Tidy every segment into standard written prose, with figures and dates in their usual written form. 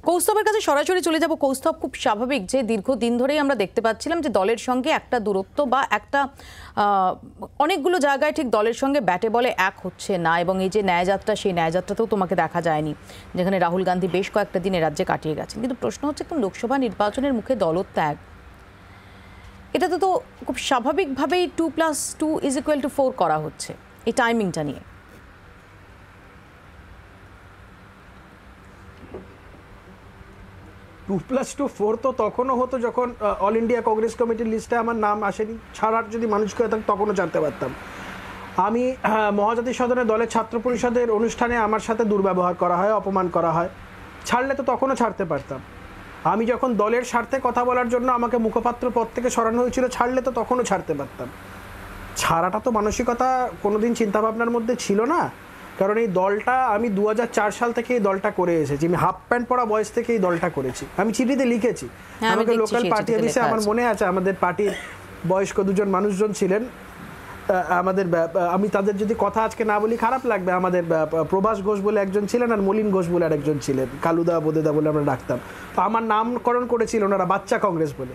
কৌস্তবের কাছে সরাসরি চলে যাব। কৌস্তব, খুব স্বাভাবিক যে দীর্ঘদিন ধরেই আমরা দেখতে পাচ্ছিলাম যে দলের সঙ্গে একটা দূরত্ব বা একটা অনেকগুলো জায়গায় ঠিক দলের সঙ্গে ব্যাটে বলে এক হচ্ছে না, এবং এই যে ন্যায়যাত্রা, সেই ন্যায়যাত্রাতেও তোমাকে দেখা যায়নি, যেখানে রাহুল গান্ধী বেশ কয়েকটা দিন রাজ্যে কাটিয়ে গেছেন। কিন্তু প্রশ্ন হচ্ছে, কোন লোকসভা নির্বাচনের মুখে দলত্যাগ, এটা তো খুব স্বাভাবিকভাবেই 2+2 = 4 করা হচ্ছে এই টাইমিংটা নিয়ে। 2+2 তো তখনও হতো যখন অল ইন্ডিয়া কংগ্রেস কমিটির লিস্টে আমার নাম আসেনি। ছাড়ার যদি মানুষকে তখনও জানতে পারতাম। আমি মহাজাতি সদনে দলের ছাত্র পরিষদের অনুষ্ঠানে আমার সাথে দুর্ব্যবহার করা হয়, অপমান করা হয়। ছাড়লে তো তখনও ছাড়তে পারতাম। আমি যখন দলের স্বার্থে কথা বলার জন্য আমাকে মুখপাত্র পদ থেকে সরানো হয়েছিল, ছাড়লে তো তখনও ছাড়তে পারতাম। ছাড়াটা তো মানসিকতা কোনোদিন চিন্তাভাবনার মধ্যে ছিল না, কারণ এই দলটা আমি 2004 সাল থেকে এই দলটা করে এসেছি। আমি হাফ প্যান্ট পরা বয়স থেকে এই দলটা করেছি। আমি চিঠিতে লিখেছি, আমাকে লোকাল পার্টি অফিসে আমার মনে আছে, আমাদের পার্টির বয়স্ক দুজন মানুষজন ছিলেন আমাদের, আমি তাদের যদি কথা আজকে না বলি খারাপ লাগবে, আমাদের প্রভাস ঘোষ বলে একজন ছিলেন আর মলিন ঘোষ বলে আরেকজন ছিলেন, কালুদা বোদেদা বলে আমরা ডাকতাম। তো আমার নামকরণ করেছিল ওনারা বাচ্চা কংগ্রেস বলে।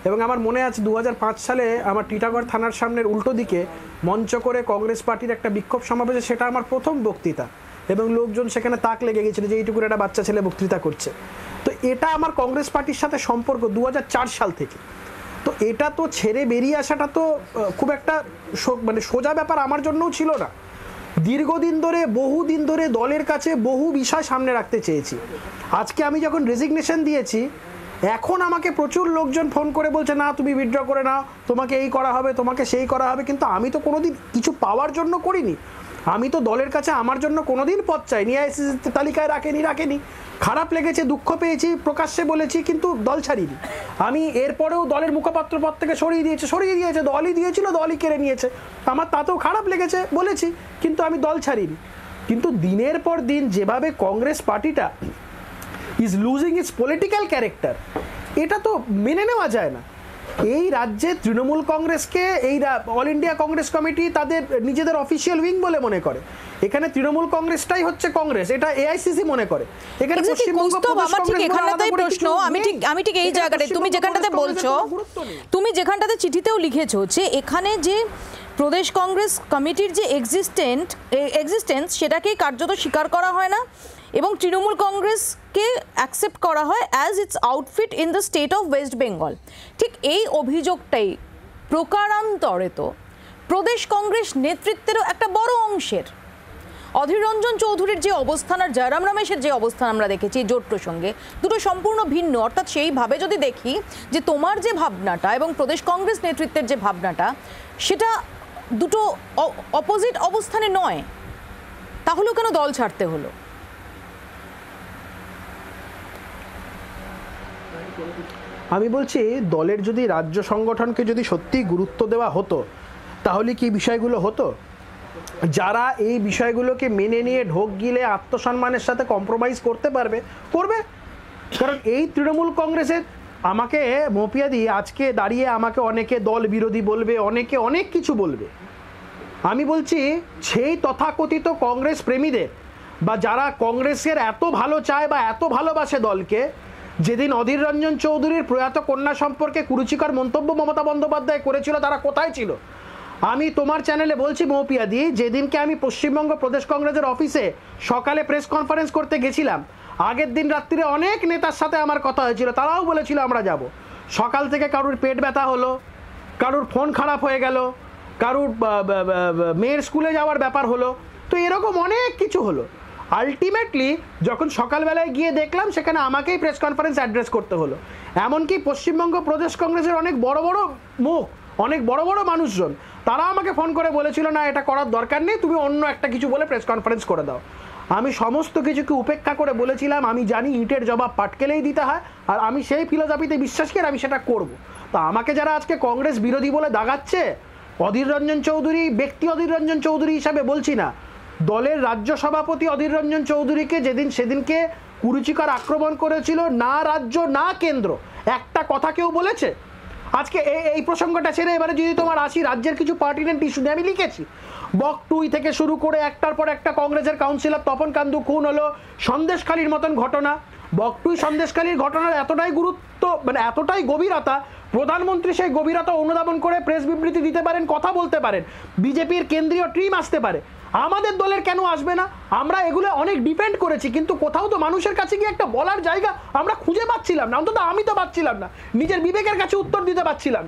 এবং আমার মনে আছে 2005 সালে আমার টিটাগড় থানার সামনের উল্টো দিকে মঞ্চ করে কংগ্রেস পার্টির একটা বিক্ষোভ সমাবেশে, সেটা আমার প্রথম বক্তৃতা, এবং লোকজন সেখানে তাক লেগে গেছিল যে এইটুকুর একটা বাচ্চা ছেলে বক্তৃতা করছে। তো এটা আমার কংগ্রেস পার্টির সাথে সম্পর্ক 2004 সাল থেকে। তো এটা তো ছেড়ে বেরিয়ে আসাটা তো খুব একটা মানে সোজা ব্যাপার আমার জন্যও ছিল না। দীর্ঘদিন ধরে, বহুদিন ধরে দলের কাছে বহু বিষয় সামনে রাখতে চেয়েছি। আজকে আমি যখন রেজিগনেশন দিয়েছি, এখন আমাকে প্রচুর লোকজন ফোন করে বলছে, না তুমি উইথড্র করে নাও, তোমাকে এই করা হবে, তোমাকে সেই করা হবে। কিন্তু আমি তো কোনোদিন কিছু পাওয়ার জন্য করিনি। আমি তো দলের কাছে আমার জন্য কোনোদিন পদ চাইনি, আইসিসি তালিকায় রাখেনি। খারাপ লেগেছে, দুঃখ পেয়েছি, প্রকাশ্যে বলেছি, কিন্তু দল ছাড়িনি। আমি এরপরেও দলের মুখপাত্র পদ থেকে সরিয়ে দিয়েছে, দলই দিয়েছিল, দলই কেড়ে নিয়েছে। আমার তাতেও খারাপ লেগেছে, বলেছি, কিন্তু আমি দল ছাড়িনি। কিন্তু দিনের পর দিন যেভাবে কংগ্রেস পার্টিটা is losing it's political character, এটা তো মেনে নেওয়া যায় না। এই রাজ্যে তৃণমূল কংগ্রেসকে এই অল ইন্ডিয়া কংগ্রেস কমিটি তাদের নিজেদের অফিসিয়াল উইং বলে মনে করে। এখানে তৃণমূল কংগ্রেসটাই হচ্ছে কংগ্রেস, এটা এআইসিসি মনে করে। এখানে পশ্চিমবঙ্গ প্রশ্ন, আমি ঠিক এই জায়গাতে তুমি যেখানটাতে বলছো, তুমি যেখানটাতে চিঠিতেও লিখেছো যে এখানে যে প্রদেশ কংগ্রেস কমিটির যে এক্সিস্টেন্স সেটাকেই কার্যত স্বীকার করা হয় না, এবং তৃণমূল কংগ্রেসকে অ্যাকসেপ্ট করা হয় as it's outfit in the state of West Bengal. ঠিক এই অভিযোগটাই প্রকারান্তরে তো প্রদেশ কংগ্রেস নেতৃত্বেরও একটা বড় অংশের। অধীর রঞ্জন চৌধুরীর যে অবস্থান আর জয়রাম রমেশের যে অবস্থান আমরা দেখেছি জোট প্রসঙ্গে, দুটো সম্পূর্ণ ভিন্ন। অর্থাৎ সেইভাবে যদি দেখি যে তোমার যে ভাবনাটা এবং প্রদেশ কংগ্রেস নেতৃত্বের যে ভাবনাটা, সেটা দুটো অপোজিট অবস্থানে নয়, তাহলেও কেন দল ছাড়তে হলো? আমি বলছি, দলের যদি রাজ্য সংগঠনকে যদি সত্যি গুরুত্ব দেওয়া হতো, তাহলে কি বিষয়গুলো হতো? যারা এই বিষয়গুলোকে মেনে নিয়ে ঢোক গিলে আত্মসম্মানের সাথে কম্প্রোমাইজ করতে পারবে, করবে। কারণ এই তৃণমূল কংগ্রেসের, আমাকে মপিয়াদি আজকে দাঁড়িয়ে আমাকে অনেকে দল বিরোধী বলবে, অনেকে অনেক কিছু বলবে। আমি বলছি, সেই তথাকথিত কংগ্রেস প্রেমীদের বা যারা কংগ্রেসের এত ভালো চায় বা এত ভালোবাসে দলকে, যেদিন অধীর রঞ্জন চৌধুরীর প্রয়াত কন্যা সম্পর্কে কুরুচিকর মন্তব্য মমতা বন্দ্যোপাধ্যায় করেছিল, তারা কোথায় ছিল? আমি তোমার চ্যানেলে বলছি মৌপিয়াদি, যেদিনকে আমি পশ্চিমবঙ্গ প্রদেশ কংগ্রেসের অফিসে সকালে প্রেস কনফারেন্স করতে গেছিলাম, আগের দিন রাত্রিরে অনেক নেতার সাথে আমার কথা হয়েছিল, তারাও বলেছিল আমরা যাব। সকাল থেকে কারুর পেট ব্যথা হলো, কারুর ফোন খারাপ হয়ে গেল, কারুর মেয়ের স্কুলে যাওয়ার ব্যাপার হলো, তো এরকম অনেক কিছু হলো। আলটিমেটলি যখন সকালবেলায় গিয়ে দেখলাম, সেখানে আমাকেই প্রেস কনফারেন্স অ্যাড্রেস করতে হলো। এমনকি পশ্চিমবঙ্গ প্রদেশ কংগ্রেসের অনেক বড় বড় মুখ, অনেক বড় বড় মানুষজন, তারা আমাকে ফোন করে বলেছিল, না এটা করার দরকার নেই, তুমি অন্য একটা কিছু বলে প্রেস কনফারেন্স করে দাও। আমি সমস্ত কিছুকে উপেক্ষা করে বলেছিলাম, আমি জানি ইটের জবাব পাটকেলেই দিতে হয়, আর আমি সেই ফিলোসফিতে বিশ্বাস করি, আমি সেটা করব। তো আমাকে যারা আজকে কংগ্রেস বিরোধী বলে দাগাচ্ছে, অধীর রঞ্জন চৌধুরী ব্যক্তি অধীর রঞ্জন চৌধুরী হিসাবে বলছি না, দলের রাজ্য সভাপতি অধীর রঞ্জন চৌধুরীকে সেদিনকে কুরুচিকর আক্রমণ করেছিল, না রাজ্য না কেন্দ্র একটা কথা কেউ বলেছে? আজকে এই প্রসঙ্গটা ছেড়ে এবারে যদি তোমার আসি রাজ্যের কিছু পার্টিনেন্ট ইস্যু নিয়ে, আমি লিখেছি বকটুই থেকে শুরু করে একটার পর একটা কংগ্রেসের কাউন্সিলর তপন কান্দু খুন হলো, সন্দেশখালীর মতন ঘটনা, বকটুই সন্দেশখালীর ঘটনার এতটাই গুরুত্ব, মানে এতটাই গভীরতা, প্রধানমন্ত্রী সেই গভীরতা অনুধাবন করে প্রেস বিবৃতি দিতে পারেন, কথা বলতে পারেন, বিজেপির কেন্দ্রীয় টিম আসতে পারে, আমাদের দলের কেন আসবে না? আমরা এগুলো অনেক ডিপেন্ড করেছি, কিন্তু কোথাও তো মানুষের কাছে গিয়ে একটা বলার জায়গা আমরা খুঁজে পাচ্ছিলাম না, অন্তত আমি তো পাচ্ছিলাম না, নিজের বিবেকের কাছে উত্তর দিতে পারছিলাম।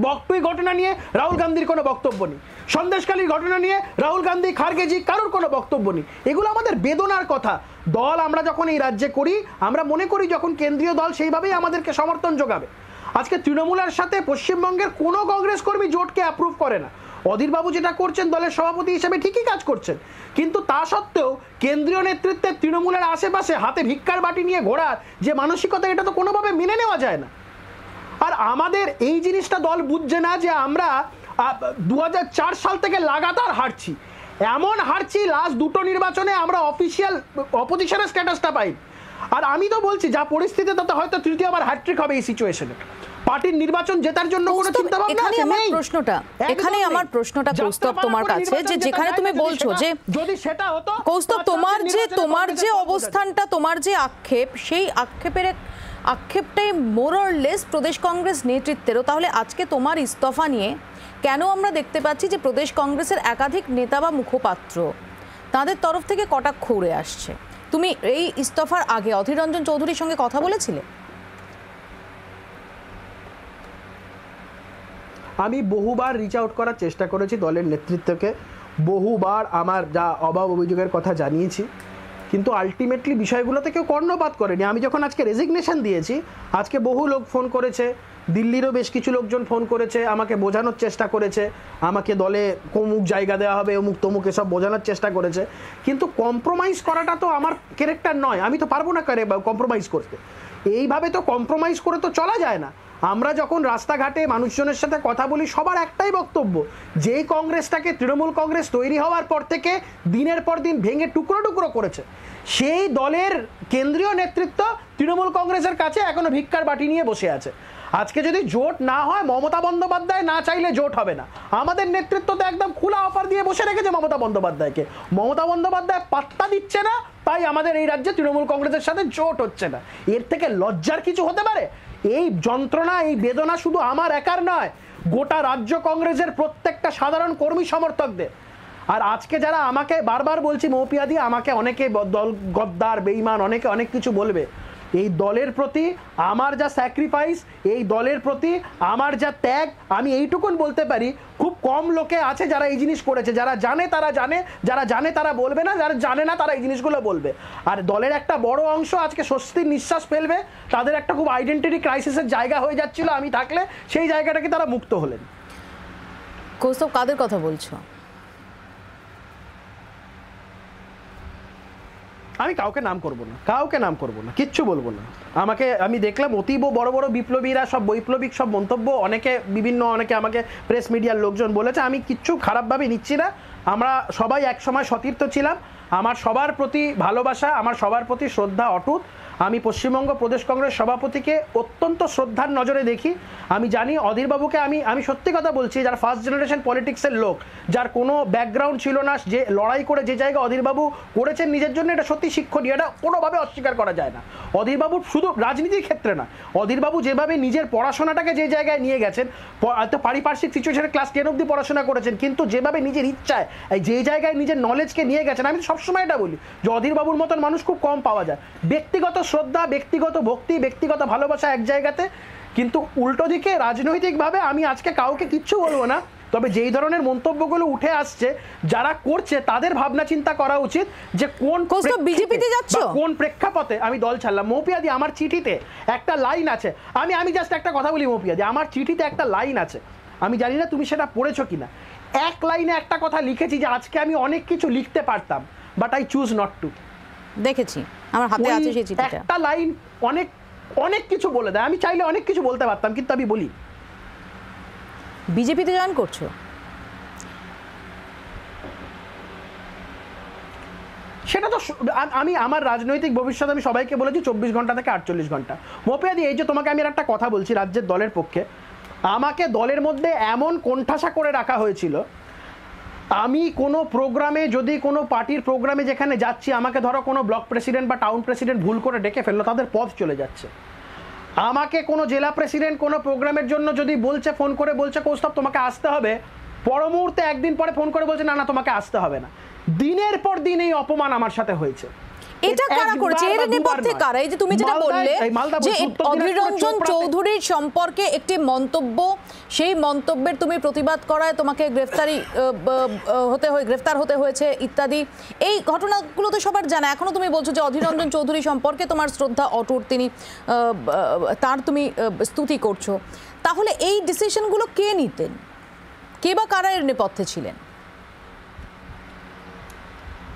বকটুই ঘটনা নিয়ে রাহুল গান্ধীর কোনো বক্তব্য নেই, সন্দেশখালীর ঘটনা নিয়ে রাহুল গান্ধী, খারগেজি কারোর কোনো বক্তব্য নেই। এগুলো আমাদের বেদনার কথা। দল আমরা যখন এই রাজ্যে করি, আমরা মনে করি যখন কেন্দ্রীয় দল সেইভাবেই আমাদেরকে সমর্থন যোগাবে। আজকে তৃণমূলের সাথে পশ্চিমবঙ্গের কোনো কংগ্রেস কর্মী জোটকে অ্যাপ্রুভ করে না। অধীরবাবু যেটা করছেন দলের সভাপতি হিসেবে ঠিকই কাজ করছেন, কিন্তু তা সত্ত্বেও কেন্দ্রীয় নেতৃত্বে তৃণমূলের আশেপাশে হাতে ভিক্ষার বাটি নিয়ে ঘোরার যে মানসিকতা, এটা তো কোনোভাবে মেনে নেওয়া যায় না। আর আমাদের এই জিনিসটা দল বুঝছে না যে আমরা 2004 সাল থেকে লাগাতার হারছি, এমন হারছি লাস্ট দুটো নির্বাচনে আমরা অফিসিয়াল অপোজিশনের স্ট্যাটাসটা পাই। আর আমি তো বলছি যা পরিস্থিতি তাতে হয়তো তৃতীয়বার হ্যাট্রিক হবে এই সিচুয়েশনে। পার্টির নির্বাচন জেতার জন্য কোনো চিন্তা ভাবনা আছে? নেই। এখানে আমার প্রশ্নটা কৌস্তব তোমার কাছে, যে যেখানে তুমি বলছো যে যদি সেটা হতো, কৌস্তব তোমার যে অবস্থানটা, তোমার যে আক্ষেপ, সেই আক্ষেপটাই মোর অর লেস প্রদেশ কংগ্রেস নেতৃত্বেরও, তাহলে আজকে তোমার ইস্তফা নিয়ে কেন আমরা দেখতে পাচ্ছি যে প্রদেশ কংগ্রেসের একাধিক নেতা বা মুখপাত্র তাদের তরফ থেকে কটাক্ষ উড়ে আসছে? তুমি এই ইস্তফার আগে অধীর রঞ্জন চৌধুরীর সঙ্গে কথা বলেছিলে? আমি বহুবার রিচ আউট করার চেষ্টা করেছি দলের নেতৃত্বকে, বহুবার আমার যা অভাব অভিযোগের কথা জানিয়েছি, কিন্তু আলটিমেটলি বিষয়গুলোতে কেউ কর্ণপাত করেনি। আমি যখন আজকে রেজিগনেশন দিয়েছি, আজকে বহু লোক ফোন করেছে, দিল্লিরও বেশ কিছু লোকজন ফোন করেছে, আমাকে বোঝানোর চেষ্টা করেছে, আমাকে দলে অমুক জায়গা দেওয়া হবে, অমুক তমুক এসব বোঝানোর চেষ্টা করেছে, কিন্তু কম্প্রোমাইজ করাটা তো আমার ক্যারেক্টার নয়, আমি তো পারবো না কম্প্রোমাইজ করতে। এইভাবে তো কম্প্রোমাইজ করে তো চলা যায় না। আমরা যখন রাস্তাঘাটে মানুষজনের সাথে কথা বলি, সবার একটাই বক্তব্য, যেই কংগ্রেসটাকে তৃণমূল কংগ্রেস তৈরি হওয়ার পর থেকে দিনের পর দিন ভেঙে টুকরো টুকরো করেছে, সেই দলের কেন্দ্রীয় নেতৃত্ব তৃণমূল কংগ্রেসের কাছে এখনো ভিক্ষার বাটি নিয়ে বসে আছে। আজকে যদি জোট না হয়, মমতা বন্দ্যোপাধ্যায় না চাইলে জোট হবে না। আমাদের নেতৃত্ব তো একদম খোলা অফার দিয়ে বসে রেখেছে মমতা বন্দ্যোপাধ্যায়কে, মমতা বন্দ্যোপাধ্যায় পাত্তা দিচ্ছে না, তাই আমাদের এই রাজ্যে তৃণমূল কংগ্রেসের সাথে জোট হচ্ছে না। এর থেকে লজ্জার কিছু হতে পারে? এই যন্ত্রণা, এই বেদনা শুধু আমার একার নয়, গোটা রাজ্য কংগ্রেসের প্রত্যেকটা সাধারণ কর্মী সমর্থকদের। আর আজকে যারা আমাকে বারবার বলছি মৌপিয়াদি, আমাকে অনেকে দল গদ্দার, বেঈমান, অনেকে অনেক কিছু বলবে, এই দলের প্রতি আমার যা স্যাক্রিফাইস, এই দলের প্রতি আমার যা ত্যাগ, আমি এইটুকুন বলতে পারি, খুব কম লোকে আছে যারা এই জিনিস করেছে। যারা জানে তারা জানে, যারা জানে তারা বলবে না, যারা জানে না তারা এই জিনিসগুলো বলবে। আর দলের একটা বড় অংশ আজকে স্বস্তির নিঃশ্বাস ফেলবে, তাদের একটা খুব আইডেন্টিটি ক্রাইসিসের জায়গা হয়ে যাচ্ছিল আমি থাকলে, সেই জায়গাটাকে তারা মুক্ত হলেন। কৌস্তব, কাদের কথা বলছো? আমি কাউকে নাম করব না, কিচ্ছু বলবো না। আমি দেখলাম অতীব বড় বড় বিপ্লবীরা, সব বৈপ্লবিক সব মন্তব্য, অনেকে আমাকে প্রেস মিডিয়ার লোকজন বলেছে, আমি কিচ্ছু খারাপভাবে নিচ্ছি না। আমরা সবাই একসময় সতীর্থ ছিলাম, আমার সবার প্রতি ভালোবাসা, আমার সবার প্রতি শ্রদ্ধা অটুট। আমি পশ্চিমবঙ্গ প্রদেশ কংগ্রেস সভাপতিকে অত্যন্ত শ্রদ্ধার নজরে দেখি। আমি জানি অধীরবাবুকে, আমি সত্যি কথা বলছি, যার ফার্স্ট জেনারেশন পলিটিক্সের লোক, যার কোনো ব্যাকগ্রাউন্ড ছিল না, যে লড়াই করে যে জায়গা অধীরবাবু করেছেন নিজের জন্য, এটা সত্যি শিক্ষণীয়, এটা কোনোভাবে অস্বীকার করা যায় না। অধীরবাবু শুধু রাজনীতির ক্ষেত্রে না, অধীরবাবু যেভাবে নিজের পড়াশোনাটাকে যে জায়গায় নিয়ে গেছেন, পারিপার্শ্বিক সিচুয়েশনে ক্লাস 10 অবধি পড়াশোনা করেছেন, কিন্তু যেভাবে নিজের ইচ্ছায় যে জায়গায় নিজের নলেজকে নিয়ে গেছেন, আমি সবসময় এটা বলি যে অধীরবাবুর মতন মানুষ খুব কম পাওয়া যায়। ব্যক্তিগত শ্রদ্ধা, ব্যক্তিগত ভক্তি, ব্যক্তিগত ভালোবাসা এক জায়গাতে, কিন্তু উল্টো দিকে রাজনৈতিকভাবে আমি আজকে কাউকে কিচ্ছু বলবো না। তবে যেই ধরনের মন্তব্যগুলো উঠে আসছে, যারা করছে তাদের ভাবনা চিন্তা করা উচিত যে বিজেপিতে যাচ্ছ, কোন প্রেক্ষাপটে আমি দল ছাড়লাম। মৌপিয়াদি, আমার চিঠিতে একটা লাইন আছে, আমি জাস্ট একটা কথা বলি মৌপিয়াদি, আমার চিঠিতে একটা লাইন আছে, আমি জানি না তুমি সেটা পড়েছো কিনা। এক লাইনে একটা কথা লিখেছি যে আজকে আমি অনেক কিছু লিখতে পারতাম, but I choose not to. দেখেছি, আমার হাতে আছে সেই চিঠিটা। একটা লাইন অনেক অনেক কিছু বলে দেয়। আমি চাইলে অনেক কিছু বলতে পারতাম, কিন্তু আমি বলি। বিজেপিতে জয়েন করছো, সেটা তো আমি আমার রাজনৈতিক ভবিষ্যৎ আমি সবাইকে বলেছি 24 ঘন্টা থেকে 48 ঘন্টা। মোপিয়াদি, এই যে তোমাকে আমি একটা কথা বলছি রাজ্যের দলের পক্ষে, আমাকে দলের মধ্যে এমন কোণঠাসা করে রাখা হয়েছিল, আমি কোনো প্রোগ্রামে, যদি কোনো পার্টির প্রোগ্রামে যেখানে যাচ্ছি, আমাকে ধরো কোনো ব্লক প্রেসিডেন্ট বা টাউন প্রেসিডেন্ট ভুল করে ডেকে ফেললো, তাদের পদ চলে যাচ্ছে। আমাকে কোনো জেলা প্রেসিডেন্ট কোনো প্রোগ্রামের জন্য যদি বলছে, ফোন করে বলছে কৌস্তব তোমাকে আসতে হবে, পর মুহূর্তে একদিন পরে ফোন করে বলছে না না তোমাকে আসতে হবে না। দিনের পর দিন এই অপমান আমার সাথে হয়েছে। এটা কারা করেছে? এর নেপথ্যে কারা? এই যে তুমি যেটা বললে যে অধীর রঞ্জন চৌধুরীর সম্পর্কে একটি মন্তব্য, সেই মন্তব্যের তুমি প্রতিবাদ করায় তোমাকে গ্রেফতার হতে হয়েছে ইত্যাদি, এই ঘটনাগুলো তো সবার জানা। এখনো তুমি বলছো যে অধীর রঞ্জন চৌধুরী সম্পর্কে তোমার শ্রদ্ধা অটুট, তিনি তার তুমি স্তুতি করছো। তাহলে এই ডিসিশনগুলো কে নিতেন? কে বা কারা এর নেপথ্যে ছিলেন?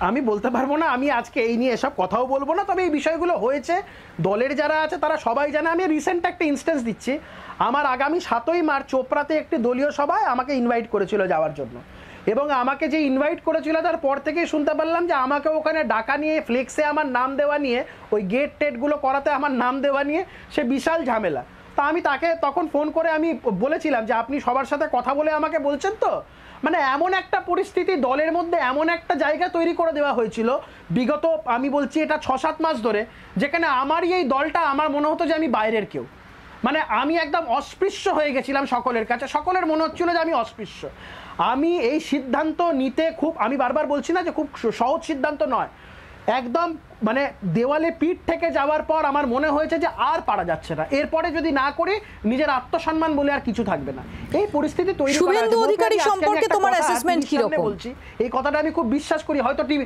আমি বলতে পারবো না, আমি আজকে এই নিয়ে এসব কথাও বলবো না। তবে এই বিষয়গুলো হয়েছে, দলের যারা আছে তারা সবাই জানে। আমি রিসেন্ট একটা ইনস্ট্যান্স দিচ্ছি। আমার আগামী 7ই মার্চ চোপড়াতে একটি দলীয় সভায় আমাকে ইনভাইট করেছিল যাওয়ার জন্য, এবং আমাকে যে ইনভাইট করেছিল তার পর থেকেই শুনতে পারলাম যে আমাকে ওখানে ডাকা নিয়ে, ফ্লেক্সে আমার নাম দেওয়া নিয়ে, ওই গেট টেটগুলো করাতে আমার নাম দেওয়া নিয়ে সে বিশাল ঝামেলা। তা আমি তাকে তখন ফোন করে আমি বলেছিলাম যে আপনি সবার সাথে কথা বলে আমাকে বলছেন তো। মানে এমন একটা পরিস্থিতি দলের মধ্যে, এমন একটা জায়গা তৈরি করে দেওয়া হয়েছিল বিগত, আমি বলছি এটা 6-7 মাস ধরে, যেখানে আমারই এই দলটা, আমার মনে হতো যে আমি বাইরের কেউ। মানে আমি একদম অস্পৃশ্য হয়ে গেছিলাম সকলের কাছে, সকলের মনে হচ্ছিল যে আমি অস্পৃশ্য। আমি এই সিদ্ধান্ত নিতে খুব, আমি বারবার বলছি না যে খুব সহজ সিদ্ধান্ত নয়, একদম মানে দেওয়ালে পিঠ থেকে যাওয়ার পর আমার মনে হয়েছে যে আর পারা যাচ্ছে না, এরপরে যদি না করি নিজের আত্মসম্মান বলে আর কিছু থাকবে না। এই পরিস্থিতি তৈরি করা। শুভেন্দু অধিকারী সম্পর্কে তোমার অ্যাসেসমেন্ট কি রকম? বলছি এই কথাটা আমি খুব বিশ্বাস করি, হয়তো টিভি,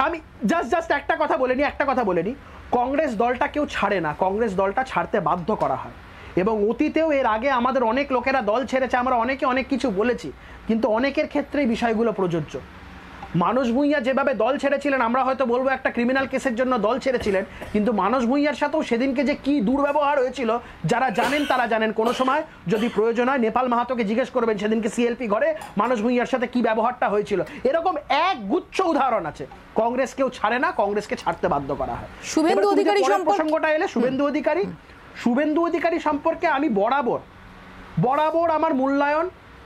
আমি জাস্ট একটা কথা বলে নি, কংগ্রেস দলটা কেউ ছাড়ে না, কংগ্রেস দলটা ছাড়তে বাধ্য করা হয়। এবং অতীতেও এর আগে আমাদের অনেক লোকেরা দল ছেড়েছে, আমরা অনেকে অনেক কিছু বলেছি, কিন্তু অনেকের ক্ষেত্রেই বিষয়গুলো প্রযোজ্য। মানস ভূঁইয়া যেভাবে দল ছেড়েছিলেন, আমরা হয়তো বলবো একটা ক্রিমিনাল কেসের জন্য দল ছেড়েছিলেন, কিন্তু মানস ভূঁইয়ার সাথেও সেদিনকে যে কি দুর্ব্যবহার হয়েছিল যারা জানেন তারা জানেন। কোনো সময় যদি প্রয়োজন হয় নেপাল মাহাতোকে জিজ্ঞেস করবেন সেদিনকে সিএলপি ঘরে মানস ভূঁইয়ার সাথে কি ব্যবহারটা হয়েছিল। এরকম এক গুচ্ছ উদাহরণ আছে। কংগ্রেস কেউ ছাড়ে না, কংগ্রেসকে ছাড়তে বাধ্য করা হয়। শুভেন্দু অধিকারী প্রসঙ্গটা এলে শুভেন্দু অধিকারী সম্পর্কে আমি বরাবর আমার মূল্যায়ন,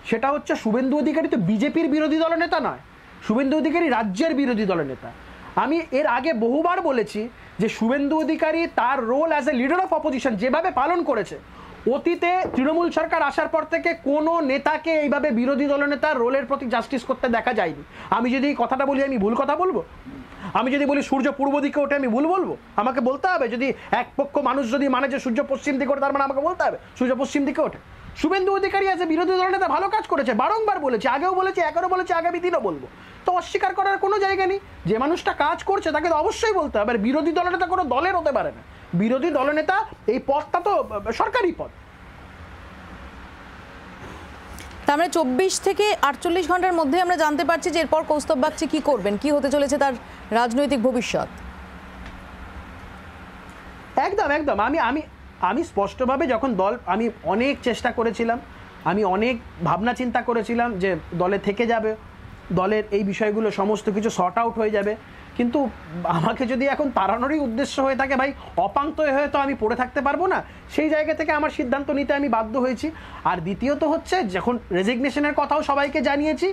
সেটা হচ্ছে শুভেন্দু অধিকারী তো বিজেপির বিরোধী দলনেতা নয়, শুভেন্দু অধিকারী রাজ্যের বিরোধী দলনেতা। আমি এর আগে বহুবার বলেছি যে শুভেন্দু অধিকারী তার role as a leader of opposition যেভাবে পালন করেছে, অতীতে তৃণমূল সরকার আসার পর থেকে কোনো নেতাকে এইভাবে বিরোধী দলনেতার রোলের প্রতি জাস্টিস করতে দেখা যায়নি। আমি যদি এই কথাটা বলি আমি ভুল কথা বলবো? আমি যদি বলি সূর্য পূর্ব দিকে ওঠে আমি ভুল বলবো? আমাকে বলতে হবে, যদি এক পক্ষ মানুষ যদি মানে যে সূর্য পশ্চিম দিকে ওঠে, তার মানে আমাকে বলতে হবে সূর্য পশ্চিম দিকে ওঠে। শুভেন্দু অধিকারী আছে বিরোধী দলনেতা ভালো কাজ করেছে, বারংবার বলেছে, আগেও বলেছে, এখনও বলেছে, আগামী দিনও বলবো। তো অস্বীকার করার কোনো জায়গা নেই। যে মানুষটা কাজ করছে তাকে তো অবশ্যই বলতে হবে। আর বিরোধী দলনেতা কোনো দলের হতে পারে না, বিরোধী দলনেতা এই পদটা তো সরকারি পদ। তার মানে 24 থেকে 48 ঘন্টার মধ্যে আমরা জানতে পারছি যে এরপর কৌস্তব বাগচি কি করবেন, কি হতে চলেছে তার রাজনৈতিক ভবিষ্যৎ। একদম আমি স্পষ্টভাবে যখন দল, আমি অনেক চেষ্টা করেছিলাম, আমি অনেক ভাবনা চিন্তা করেছিলাম যে দলে থেকে যাবে, দলের এই বিষয়গুলো সমস্ত কিছু সর্ট আউট হয়ে যাবে, কিন্তু আমাকে যদি এখন তাড়ানোরই উদ্দেশ্য হয়ে থাকে, ভাই অপাঙ্ক্তয় হয়ে তো আমি পড়ে থাকতে পারবো না। সেই জায়গা থেকে আমার সিদ্ধান্ত নিতে আমি বাধ্য হয়েছি। আর দ্বিতীয়ত হচ্ছে, যখন রেজিগনেশনের কথাও সবাইকে জানিয়েছি,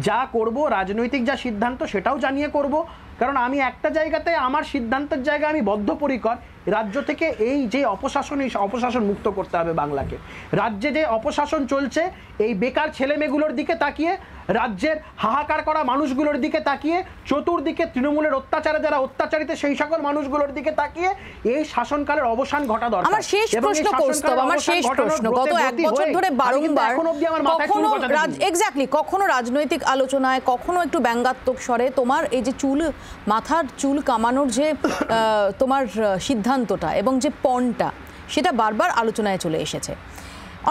যা করব রাজনৈতিক যা সিদ্ধান্ত সেটাও জানিয়ে করব। কারণ আমি একটা জায়গাতে আমার সিদ্ধান্তের জায়গায় আমি বদ্ধপরিকর, রাজ্য থেকে এই যে অপশাসন মুক্ত করতে হবে বাংলাকে। রাজ্যে যে অপশাসন চলছে, এই বেকার ছেলেমেয়েগুলোর দিকে তাকিয়ে, রাজ্যের হাহাকার করা মানুষগুলোর দিকে তাকিয়ে, চতুর্দিকে তৃণমূলের অত্যাচারে যারা অত্যাচারিত সেই সকল মানুষগুলোর দিকে তাকিয়ে এই শাসনকালের অবসান ঘটা দরকার। আমার শেষ প্রশ্ন কৌস্তব, আমার শেষ প্রশ্ন, গত এক বছর ধরে বারংবার কখনো রাজনৈতিক আলোচনায়, কখনো একটু ব্যঙ্গাত্মক স্বরে তোমার এই যে মাথার চুল কামানোর যে তোমার সিদ্ধান্তটা এবং যে পণটা, সেটা বারবার আলোচনায় চলে এসেছে।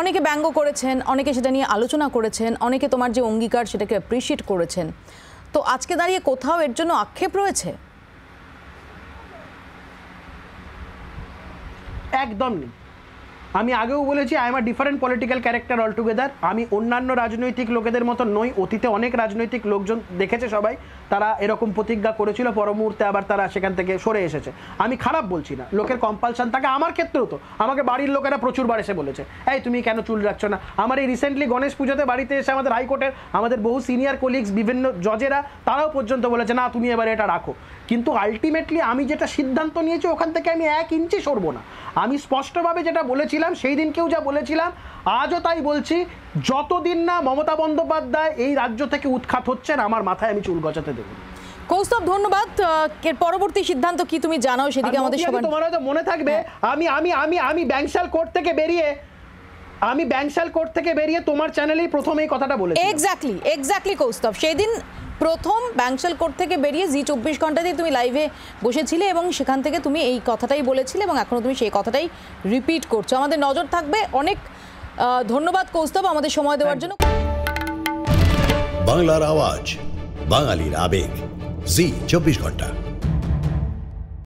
অনেকে ব্যঙ্গ করেছেন, অনেকে সেটা নিয়ে আলোচনা করেছেন, অনেকে তোমার যে অঙ্গীকার সেটাকে অ্যাপ্রিশিয়েট করেছেন। তো আজকে দাঁড়িয়ে কোথাও এর জন্য আক্ষেপ রয়েছে? একদম নেই, আমি আগেও বলেছি I am a different political character altogether. আমি অন্যান্য রাজনৈতিক লোকেদের মতো নই। অতীতে অনেক রাজনৈতিক লোকজন দেখেছে সবাই, তারা এরকম প্রতিজ্ঞা করেছিল, পর মুহূর্তে আবার তারা সেখান থেকে সরে এসেছে। আমি খারাপ বলছি না, লোকের কম্পালশন থাকে, আমার ক্ষেত্রেও তো আমাকে বাড়ির লোকেরা প্রচুরবার এসে বলেছে এই তুমি কেন চুল রাখছো না। আমার এই রিসেন্টলি গণেশ পুজোতে বাড়িতে এসে আমাদের হাইকোর্টের আমাদের বহু সিনিয়র কলিগস, বিভিন্ন জজেরা, তারাও পর্যন্ত বলেছে না তুমি এবারে এটা রাখো। কিন্তু আলটিমেটলি আমি যেটা সিদ্ধান্ত নিয়েছি ওখান থেকে আমি 1 ইঞ্চি সরবো না। আমি স্পষ্টভাবে যেটা বলেছিলাম সেই দিনকেও যা বলেছিলাম আজও তাই বলছি, যতদিন না মমতা বন্দ্যোপাধ্যায় এই রাজ্য থেকে উৎখাত হচ্ছেন আমার মাথায় আমি চুল গজাতে দেবো। কৌস্তব ধন্যবাদ। এর পরবর্তী সিদ্ধান্ত কি তুমি জানাও সেদিকে আমাদের সবার তোমার হয়তো মনে থাকবে আমি আমি আমি আমি ব্যাংশাল কোর্ট থেকে বেরিয়ে তোমার চ্যানেলেই প্রথম এই কথাটা বলেছি। এক্স্যাক্টলি কৌস্তব, সেদিন প্রথম ব্যাংশাল কোর্ট থেকে বেরিয়ে জি24 ঘন্টাতেই তুমি লাইভে বসেছিলে এবং সেখান থেকে তুমি এই কথাটাই বলেছিলে এবং এখনো তুমি সেই কথাটাই রিপিট করছো। আমাদের নজর থাকবে। অনেক ধন্যবাদ কৌস্তব আমাদের সময় দেওয়ার জন্য। বাংলার আওয়াজ, বাঙালির আবেগ, জি24 ঘন্টা।